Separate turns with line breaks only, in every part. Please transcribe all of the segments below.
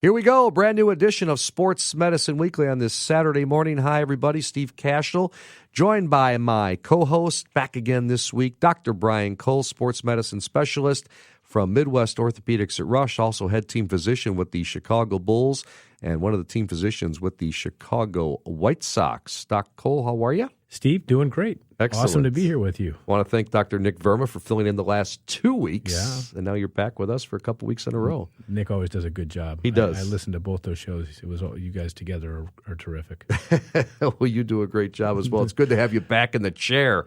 Here we go, brand new edition of Sports Medicine Weekly on this Saturday morning. Hi, everybody. Steve Cashel, joined by my co-host, back again this week, Dr. Brian Cole, sports medicine specialist from Midwest Orthopedics at Rush, also head team physician with the Chicago Bulls and one of the team physicians with the Chicago White Sox. Doc Cole, how are you?
Steve, doing great.
Excellent.
Awesome to be here with you.
I want to thank Dr. Nick Verma for filling in the last 2 weeks.
Yeah.
And now you're back with us for a couple weeks in a row.
Nick always does a good job.
He does.
I listened to both those shows. It was all, you guys together are terrific.
Well, you do a great job as well. It's good to have you back in the chair.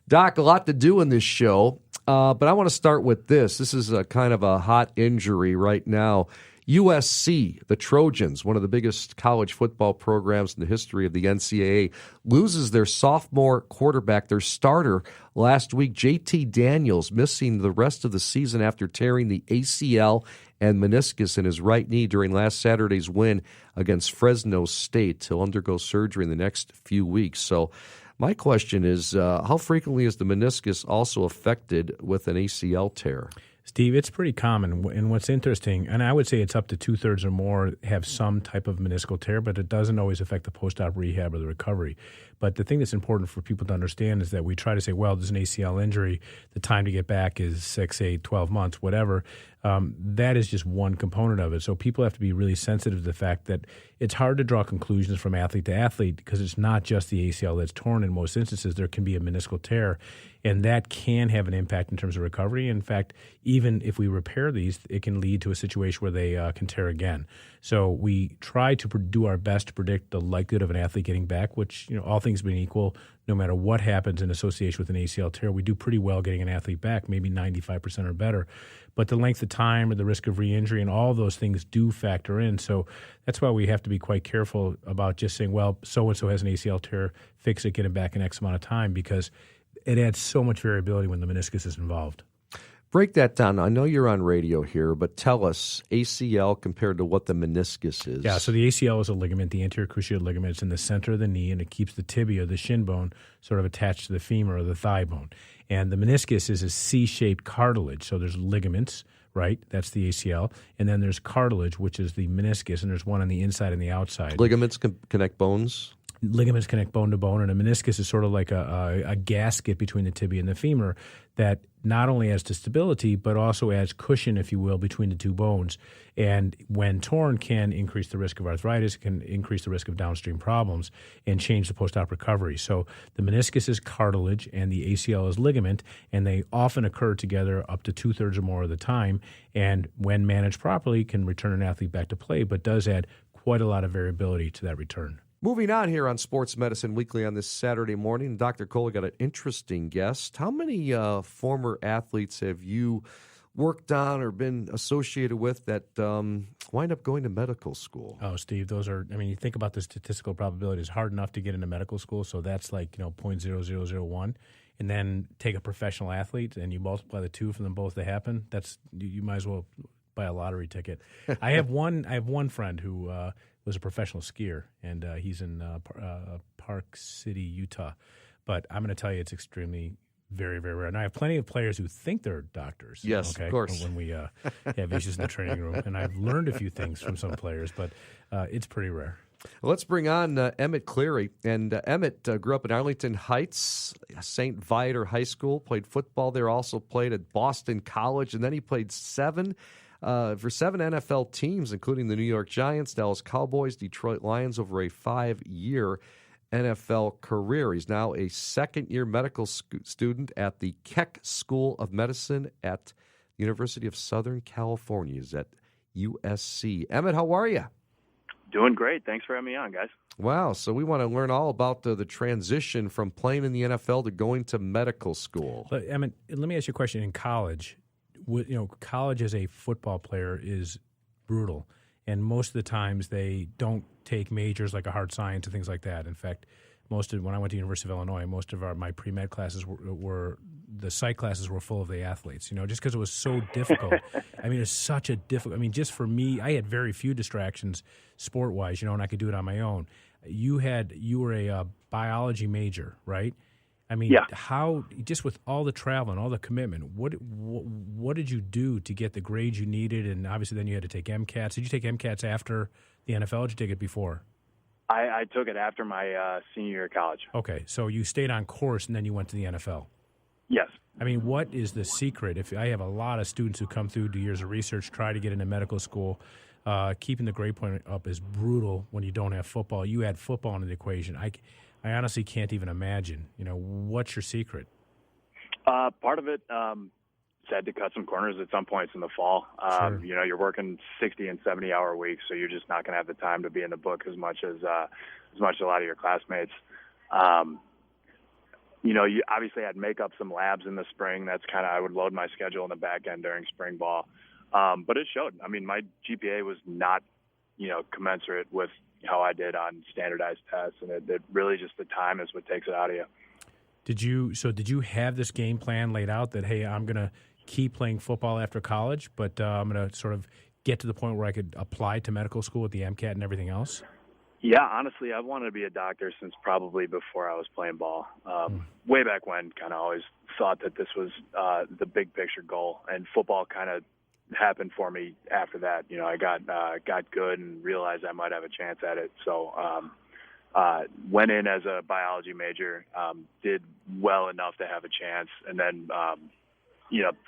Doc, a lot to do in this show, but I want to start with this. This is a kind of a hot injury right now. USC, the Trojans, one of the biggest college football programs in the history of the NCAA, loses their sophomore quarterback, their starter, last week. JT Daniels missing the rest of the season after tearing the ACL and meniscus in his right knee during last Saturday's win against Fresno State. He'll undergo surgery in the next few weeks. So my question is, how frequently is the meniscus also affected with an ACL tear?
Steve, it's pretty common. And what's interesting, and I would say it's up to 2/3 or more have some type of meniscal tear, but it doesn't always affect the post-op rehab or the recovery. But the thing that's important for people to understand is that we try to say, well, there's an ACL injury, the time to get back is 6, 8, 12 months, whatever. That is just one component of it. So people have to be really sensitive to the fact that it's hard to draw conclusions from athlete to athlete because it's not just the ACL that's torn. In most instances, there can be a meniscal tear, and that can have an impact in terms of recovery. In fact, even if we repair these, it can lead to a situation where they can tear again. So we try to do our best to predict the likelihood of an athlete getting back, which, all things being equal, no matter what happens in association with an ACL tear, we do pretty well getting an athlete back, maybe 95% or better. But the length of time or the risk of re-injury and all those things do factor in. So that's why we have to be quite careful about just saying, well, so-and-so has an ACL tear, fix it, get him back in X amount of time, because it adds so much variability when the meniscus is involved.
Break that down. I know you're on radio here, but tell us ACL compared to what the meniscus is.
Yeah, so the ACL is a ligament, the anterior cruciate ligament. It's in the center of the knee, and it keeps the tibia, the shin bone, sort of attached to the femur or the thigh bone. And the meniscus is a C-shaped cartilage. So there's ligaments, right? That's the ACL. And then there's cartilage, which is the meniscus, and there's one on the inside and the outside.
Ligaments connect bones?
Ligaments connect bone to bone, and a meniscus is sort of like a gasket between the tibia and the femur that not only adds to stability, but also adds cushion, if you will, between the two bones. And when torn, can increase the risk of arthritis, can increase the risk of downstream problems, and change the post-op recovery. So the meniscus is cartilage, and the ACL is ligament, and they often occur together up to 2/3 or more of the time, and when managed properly, can return an athlete back to play, but does add quite a lot of variability to that return.
Moving on here on Sports Medicine Weekly on this Saturday morning, Dr. Cole got an interesting guest. How many former athletes have you worked on or been associated with that wind up going to medical school?
Oh, Steve, those are, you think about the statistical probability. It's hard enough to get into medical school, so that's like, 0.0001. And then take a professional athlete and you multiply the two from them both to happen. That's, you might as well buy a lottery ticket. I have one friend who was a professional skier, and he's in Park City, Utah. But I'm going to tell you, it's extremely, very, very rare. And I have plenty of players who think they're doctors.
Yes,
okay,
of course.
when we have issues in the training room. And I've learned a few things from some players, but it's pretty rare.
Well, let's bring on Emmett Cleary. And Emmett grew up in Arlington Heights, St. Viator High School, played football there, also played at Boston College, and then he played for 7 NFL teams, including the New York Giants, Dallas Cowboys, Detroit Lions, over a 5-year NFL career. He's now a second-year medical student at the Keck School of Medicine at the University of Southern California. He's at USC. Emmett, how are you?
Doing great. Thanks for having me on, guys.
Wow. So we want to learn all about the transition from playing in the NFL to going to medical school.
But Emmett, let me ask you a question. In college, college as a football player is brutal, and most of the times they don't take majors like a hard science and things like that. In fact, when I went to University of Illinois, most of my pre-med classes were the psych classes were full of the athletes, just because it was so difficult. It's such a difficult, just for me, I had very few distractions sport-wise, and I could do it on my own. You were a biology major, right? I mean, how, just with all the travel and all the commitment, what did you do to get the grades you needed? And obviously then you had to take MCATs. Did you take MCATs after the NFL, or did you take it before?
I took it after my senior year of college.
Okay, so you stayed on course and then you went to the NFL.
Yes.
I mean, what is the secret? If I have a lot of students who come through, do years of research, try to get into medical school, keeping the grade point up is brutal when you don't have football. You add football into the equation. I honestly can't even imagine. What's your secret?
Part of it had to cut some corners at some points in the fall.
Sure.
You're working 60 and 70-hour weeks, so you're just not going to have the time to be in the book as much as a lot of your classmates. You obviously had to make up some labs in the spring. That's kind of, I would load my schedule in the back end during spring ball. But it showed. I mean, my GPA was not, commensurate with how I did on standardized tests, and it really just the time is what takes it out of you.
Did you have this game plan laid out that, hey, I'm going to keep playing football after college, but I'm going to sort of get to the point where I could apply to medical school with the MCAT and everything else?
Yeah, honestly, I've wanted to be a doctor since probably before I was playing ball. Way back when, kind of always thought that this was the big picture goal, and football kind of happened for me after that. I got good and realized I might have a chance at it. So went in as a biology major, did well enough to have a chance, and then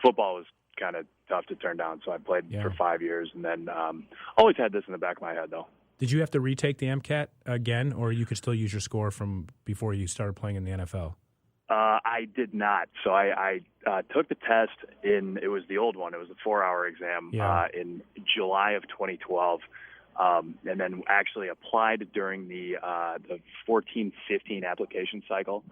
football was kind of tough to turn down. So I played for 5 years, and then always had this in the back of my head though.
Did you have to retake the MCAT again, or you could still use your score from before you started playing in the NFL?
I did not. So I took the test it was the old one. It was a 4-hour exam in July of 2012. And then actually applied during the 14-15 application cycle.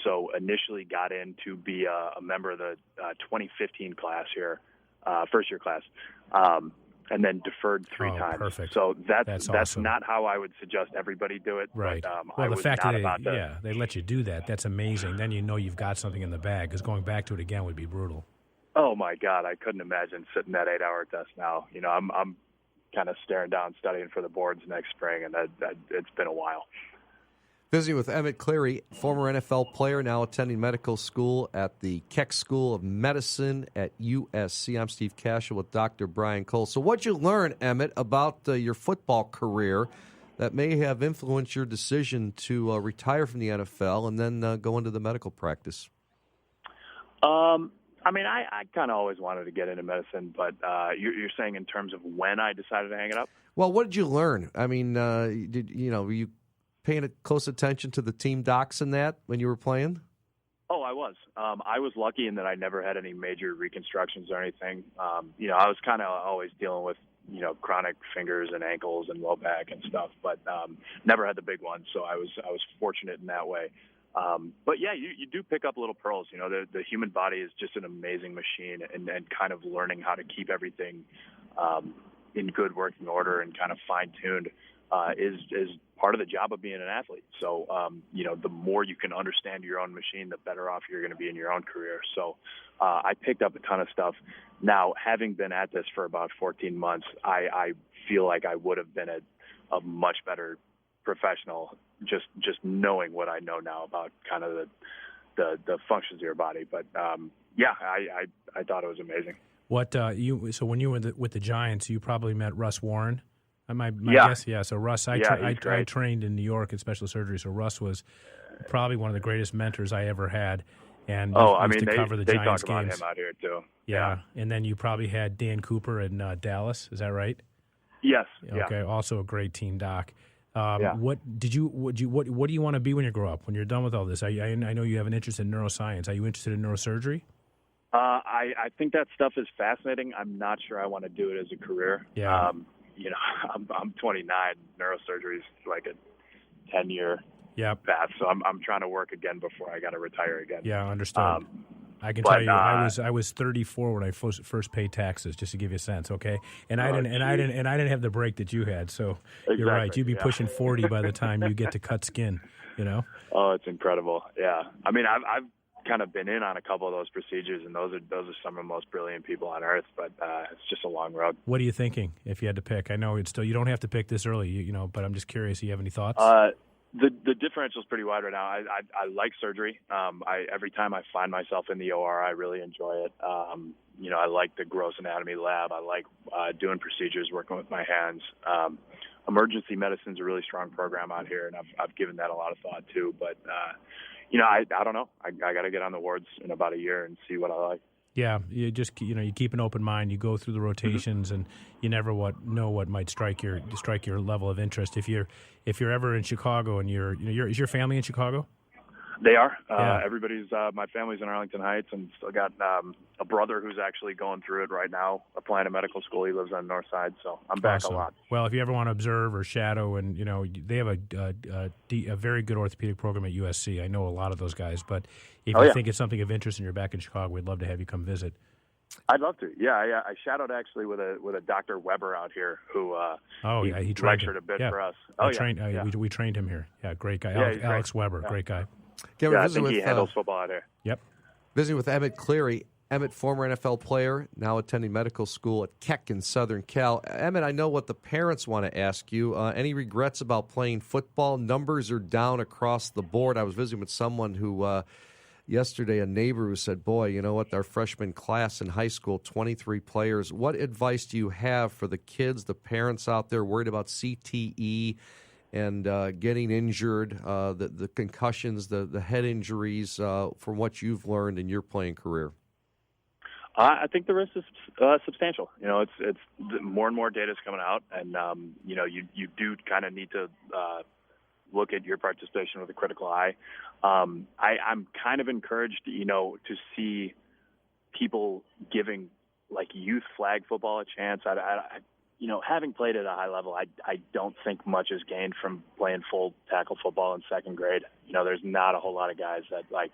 So initially got in to be a member of the 2015 class here, first-year class. And then deferred 3 times.
Perfect.
So that's
awesome.
not how I would suggest everybody do it.
Right.
But,
well,
I
the
was
fact
not
that
about to.
they let you do that's amazing. Then you've got something in the bag, because going back to it again would be brutal.
Oh my God, I couldn't imagine sitting that 8-hour test now. I'm kind of staring down studying for the boards next spring, and that it's been a while.
Visiting with Emmett Cleary, former NFL player, now attending medical school at the Keck School of Medicine at USC. I'm Steve Cashel with Dr. Brian Cole. So what'd you learn, Emmett, about your football career that may have influenced your decision to retire from the NFL and then go into the medical practice?
I kind of always wanted to get into medicine, but you're saying in terms of when I decided to hang it up?
Well, what did you learn? I mean, were you paying close attention to the team docs and that when you were playing?
Oh, I was. I was lucky in that I never had any major reconstructions or anything. I was kind of always dealing with, chronic fingers and ankles and low back and stuff, but never had the big ones. So I was fortunate in that way. But yeah, you do pick up little pearls. The human body is just an amazing machine, and kind of learning how to keep everything in good working order and kind of fine-tuned is part of the job of being an athlete. So, the more you can understand your own machine, the better off you're going to be in your own career. So I picked up a ton of stuff. Now, having been at this for about 14 months, I feel like I would have been a much better professional just knowing what I know now about kind of the functions of your body. But, I thought it was amazing.
So when you were with the Giants, you probably met Russ Warren. My guess, yeah. So Russ, I trained in New York in special surgery. So Russ was probably one of the greatest mentors I ever had, and used to cover the Giants
talk about
games.
him out here too.
Yeah, and then you probably had Dan Cooper in Dallas. Is that right?
Yes.
Okay.
Yeah.
Also a great team doc. What do you want to be when you grow up? When you're done with all this, I know you have an interest in neuroscience. Are you interested in neurosurgery?
I think that stuff is fascinating. I'm not sure I want to do it as a career.
Yeah.
I'm 29. Neurosurgery is like a 10-year path, so I'm trying to work again before I got to retire again.
Yeah, understood. I can tell you, I was 34 when I first paid taxes, just to give you a sense. Okay, and I didn't have the break that you had. So
exactly,
you're right. You'd be pushing 40 by the time you get to cut skin.
Oh, it's incredible. Yeah, I've kind of been in on a couple of those procedures, and those are some of the most brilliant people on earth. But it's just a long road.
What are you thinking if you had to pick? I know you don't have to pick this early, but I'm just curious. Do you have any thoughts?
The differential is pretty wide right now. I like surgery. Every time I find myself in the OR, I really enjoy it. I like the gross anatomy lab. I like doing procedures, working with my hands. Emergency medicine is a really strong program out here, and I've given that a lot of thought too. But I don't know. I got to get on the wards in about a year and see what I like.
Yeah, you just you keep an open mind. You go through the rotations, and you never know what might strike your level of interest. If you're ever in Chicago, and is your family in Chicago?
They are.
Yeah.
Everybody's. My family's in Arlington Heights, and still got a brother who's actually going through it right now, applying to medical school. He lives on the north side, so I'm back
Awesome.
a lot.
Well, if you ever want to observe or shadow, and they have a very good orthopedic program at USC. I know a lot of those guys, but if you think it's something of interest and you're back in Chicago, we'd love to have you come visit.
I'd love to. Yeah, I shadowed actually with a Dr. Weber out here who
he trained
lectured a bit
yeah.
for us.
We trained him here. Yeah, great guy.
Yeah,
Alex Weber, great guy.
I think he handles football out here.
Yep.
Visiting with Emmett Cleary. Emmett, former NFL player, now attending medical school at Keck in Southern Cal. Emmett, I know what the parents want to ask you. Any regrets about playing football? Numbers are down across the board. I was visiting with someone who yesterday, a neighbor who said, boy, you know what, our freshman class in high school, 23 players. What advice do you have for the kids, the parents out there worried about CTE and getting injured, the concussions, the head injuries, from what you've learned in your playing career?
I think the risk is substantial. It's more and more data is coming out, and you do kind of need to look at your participation with a critical eye. I'm kind of encouraged, to see people giving like youth flag football a chance. Having played at a high level, I don't think much is gained from playing full tackle football in second grade. There's not a whole lot of guys that like.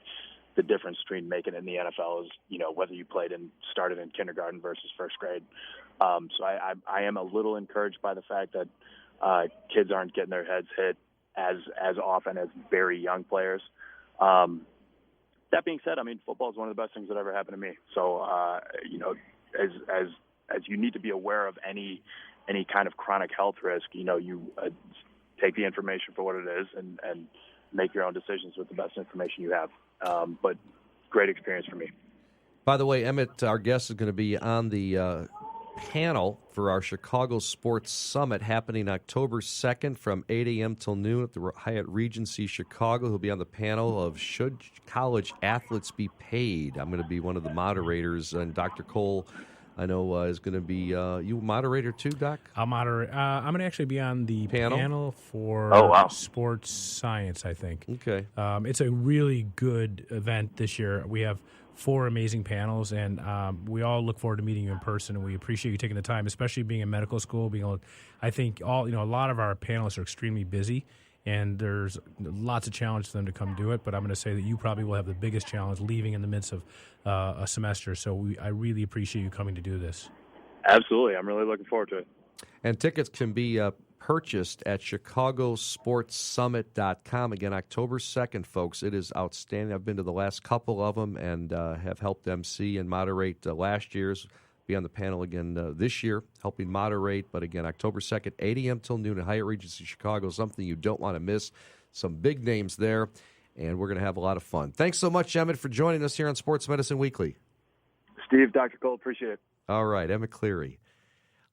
The difference between making it in the NFL is, whether you started in kindergarten versus first grade. So I am a little encouraged by the fact that kids aren't getting their heads hit as often as very young players. That being said, football is one of the best things that ever happened to me. So, as you need to be aware of any kind of chronic health risk, you take the information for what it is and make your own decisions with the best information you have. But great experience for me.
By the way, Emmett, our guest, is going to be on the panel for our Chicago Sports Summit happening October 2nd from 8 a.m. till noon at the Hyatt Regency Chicago. He'll be on the panel of Should College Athletes Be Paid? I'm going to be one of the moderators, and Dr. Cole, I know, is going to be you moderator too, Doc?
I'll moderate. I'm going to actually be on the panel for sports science, I think.
Okay.
It's a really good event this year. We have 4 amazing panels, and we all look forward to meeting you in person, and we appreciate you taking the time, especially being in medical school. I think a lot of our panelists are extremely busy, and there's lots of challenge for them to come do it, but I'm going to say that you probably will have the biggest challenge leaving in the midst of a semester, so I really appreciate you coming to do this.
Absolutely. I'm really looking forward to it.
And tickets can be purchased at chicagosportssummit.com. Again, October 2nd, folks. It is outstanding. I've been to the last couple of them and have helped MC and moderate last year's. Be on the panel again this year, helping moderate. But again, October 2nd, 8 a.m. till noon at Hyatt Regency Chicago, something you don't want to miss. Some big names there, and we're going to have a lot of fun. Thanks so much, Emmett, for joining us here on Sports Medicine Weekly.
Steve, Dr. Cole, appreciate it.
All right, Emmett Cleary.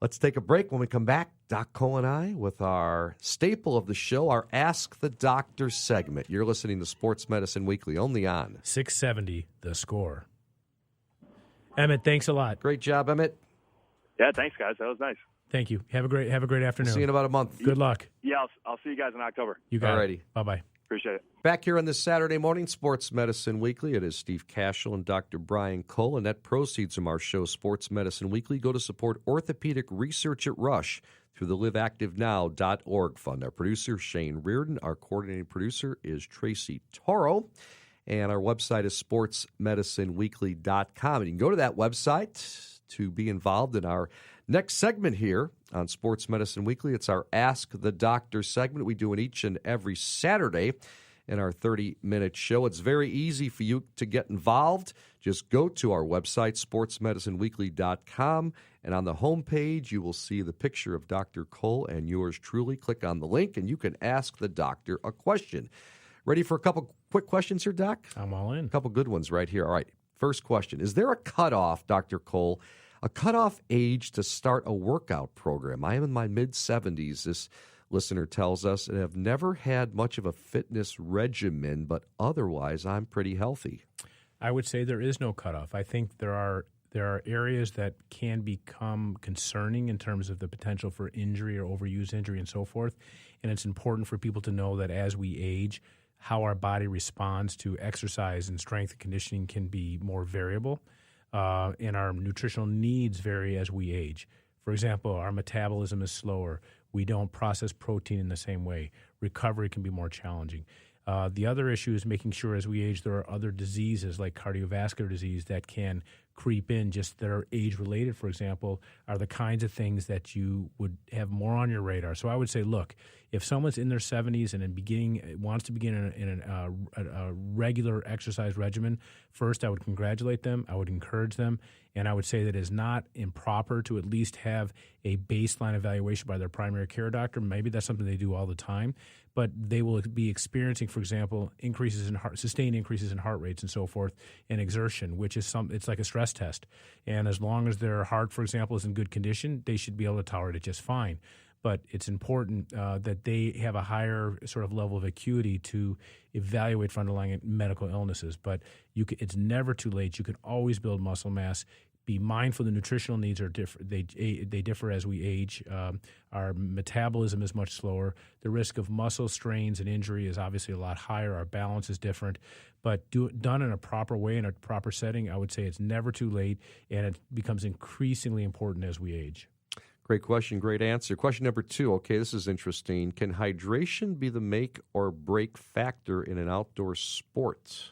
Let's take a break. When we come back, Doc Cole and I with our staple of the show, our Ask the Doctor segment. You're listening to Sports Medicine Weekly, only on
670 The Score. Emmett, thanks a lot.
Great job, Emmett.
Yeah, thanks, guys. That was nice.
Thank you. Have a great afternoon.
See you in about a month.
Good luck.
Yeah, I'll see you guys in October.
You got
Alrighty.
it. Bye-bye.
Appreciate it.
Back here on this Saturday morning, Sports Medicine Weekly. It is Steve Cashel and Dr. Brian Cole, and net proceeds from our show, Sports Medicine Weekly, go to support orthopedic research at Rush through the liveactivenow.org fund. Our producer, Shane Reardon. Our coordinating producer is Tracy Toro. And our website is sportsmedicineweekly.com. And you can go to that website to be involved in our next segment here on Sports Medicine Weekly. It's our Ask the Doctor segment we do it each and every Saturday. in our 30-minute show. It's very easy for you to get involved. Just go to our website, sportsmedicineweekly.com, and on the homepage, you will see the picture of Dr. Cole and yours truly. Click on the link, and you can ask the doctor a question. Ready for a couple quick questions here, Doc?
I'm all in.
A couple good ones right here. All right, first question. Is there a cutoff, Dr. Cole, a cutoff age to start a workout program? I am in my mid-70s, this listener tells us, and have never had much of a fitness regimen, but otherwise I'm pretty healthy.
I would say there is no cutoff. I think there are areas that can become concerning in terms of the potential for injury or overuse injury and so forth, and it's important for people to know that as we age, how our body responds to exercise and strength and conditioning can be more variable, and our nutritional needs vary as we age. For example, our metabolism is slower. We don't process protein in the same way. Recovery can be more challenging. The other issue is making sure as we age there are other diseases like cardiovascular disease that can creep in just that are age-related, for example, are the kinds of things that you would have more on your radar. So I would say, look, if someone's in their 70s and wants to begin in a regular exercise regimen, first I would congratulate them, I would encourage them, and I would say that it is not improper to at least have a baseline evaluation by their primary care doctor. Maybe that's something they do all the time, but they will be experiencing, for example, sustained increases in heart rates and so forth, and exertion, which is it's like a stress test. And as long as their heart, for example, is in good condition, they should be able to tolerate it just fine. But it's important that they have a higher sort of level of acuity to evaluate for underlying medical illnesses. But it's never too late. You can always build muscle mass. Be mindful the nutritional needs are different. They differ as we age. Our metabolism is much slower. The risk of muscle strains and injury is obviously a lot higher. Our balance is different. But done in a proper way, in a proper setting, I would say it's never too late, and it becomes increasingly important as we age.
Great question, great answer. Question number 2, okay, this is interesting. Can hydration be the make or break factor in an outdoor sport?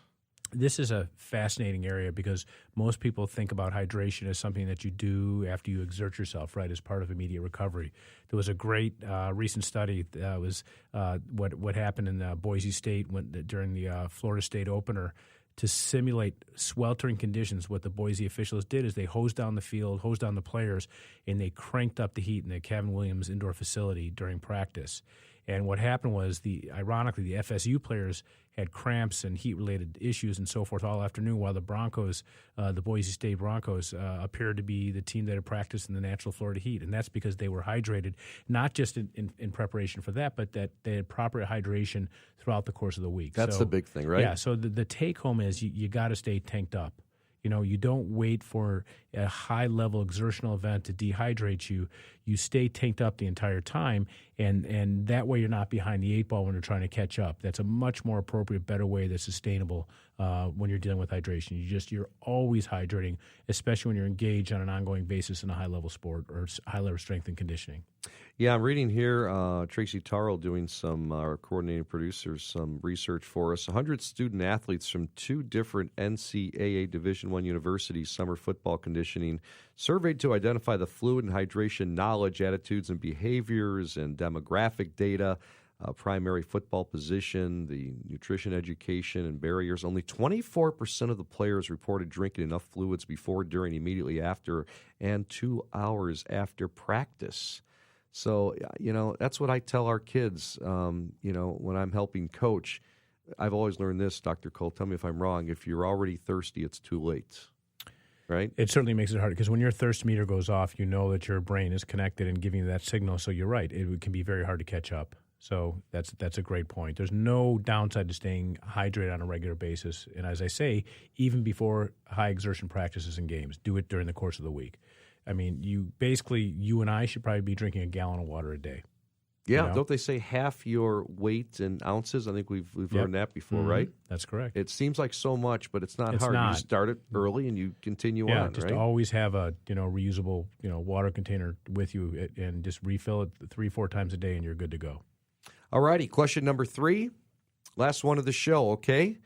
This is a fascinating area because most people think about hydration as something that you do after you exert yourself, right, as part of immediate recovery. There was a great recent study that was what happened in Boise State during the Florida State opener. To simulate sweltering conditions, what the Boise officials did is they hosed down the field, hosed down the players, and they cranked up the heat in the Kevin Williams indoor facility during practice. And what happened was, ironically, the FSU players had cramps and heat-related issues and so forth all afternoon, while the Broncos, the Boise State Broncos, appeared to be the team that had practiced in the natural Florida heat. And that's because they were hydrated, not just in preparation for that, but that they had proper hydration throughout the course of the week.
That's the big thing, right?
Yeah, so the take-home is you got to stay tanked up. You know, you don't wait for a high-level exertional event to dehydrate you. You stay tanked up the entire time, and that way you're not behind the 8 ball when you're trying to catch up. That's a much more appropriate, better way that's sustainable when you're dealing with hydration. You're always hydrating, especially when you're engaged on an ongoing basis in a high-level sport or high-level strength and conditioning.
Yeah, I'm reading here, Tracy Tarl doing our coordinating producers, some research for us. 100 student athletes from 2 different NCAA Division I universities, summer football conditioning, surveyed to identify the fluid and hydration knowledge, attitudes, and behaviors and demographic data, primary football position, the nutrition education, and barriers. Only 24% of the players reported drinking enough fluids before, during, immediately after, and 2 hours after practice. So, that's what I tell our kids, when I'm helping coach. I've always learned this, Dr. Cole, tell me if I'm wrong. If you're already thirsty, it's too late, right?
It certainly makes it hard because when your thirst meter goes off, you know that your brain is connected and giving you that signal. So you're right. It can be very hard to catch up. So that's a great point. There's no downside to staying hydrated on a regular basis. And as I say, even before high exertion practices and games, do it during the course of the week. I mean, you and I should probably be drinking a gallon of water a day.
Yeah, don't they say half your weight in ounces? I think we've learned that before, right?
That's correct.
It seems like so much, but it's not hard.
Not.
You start it early and you continue on,
just
right?
always have a reusable water container with you and just refill it 3-4 times a day and you're good to go.
All righty, question number 3, last one of the show, okay?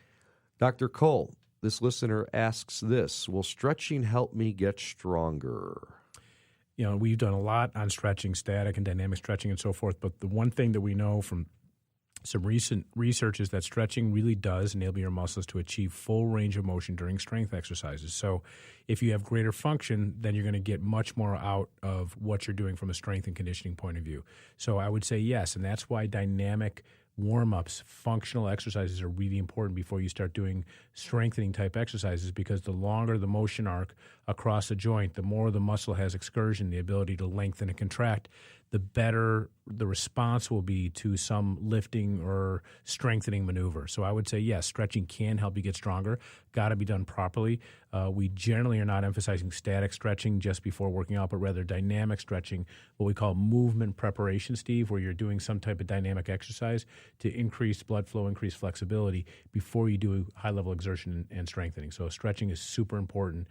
Dr. Cole, this listener asks this: will stretching help me get stronger? We've done a lot on stretching, static and dynamic stretching and so forth, but the one thing that we know from
some recent research is that stretching really does enable your muscles to achieve full range of motion during strength exercises. So if you have greater function, then you're going to get much more out of what you're doing from a strength and conditioning point of view. So I would say yes, and that's why dynamic warm-ups, functional exercises are really important before you start doing strengthening type exercises, because the longer the motion arc across the joint, the more the muscle has excursion, the ability to lengthen and contract, the better the response will be to some lifting or strengthening maneuver. So I would say, yes, stretching can help you get stronger. Got to be done properly. We generally are not emphasizing static stretching just before working out, but rather dynamic stretching, what we call movement preparation, Steve, where you're doing some type of dynamic exercise to increase blood flow, increase flexibility before you do high-level exertion and strengthening. So stretching is super important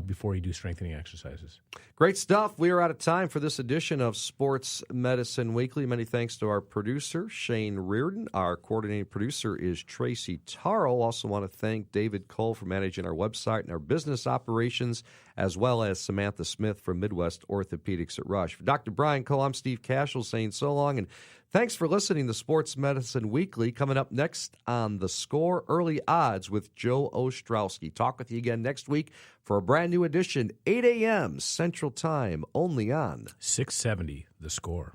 before you do strengthening exercises.
Great stuff. We are out of time for this edition of Sports Medicine Weekly. Many thanks to our producer, Shane Reardon. Our coordinating producer is Tracy Tarl. Also want to thank David Cole for managing our website and our business operations, as well as Samantha Smith from Midwest Orthopedics at Rush. For Dr. Brian Cole, I'm Steve Cashel saying so long, and thanks for listening to Sports Medicine Weekly. Coming up next on The Score, Early Odds with Joe Ostrowski. Talk with you again next week for a brand new edition, 8 a.m. Central Time, only on
670, The Score.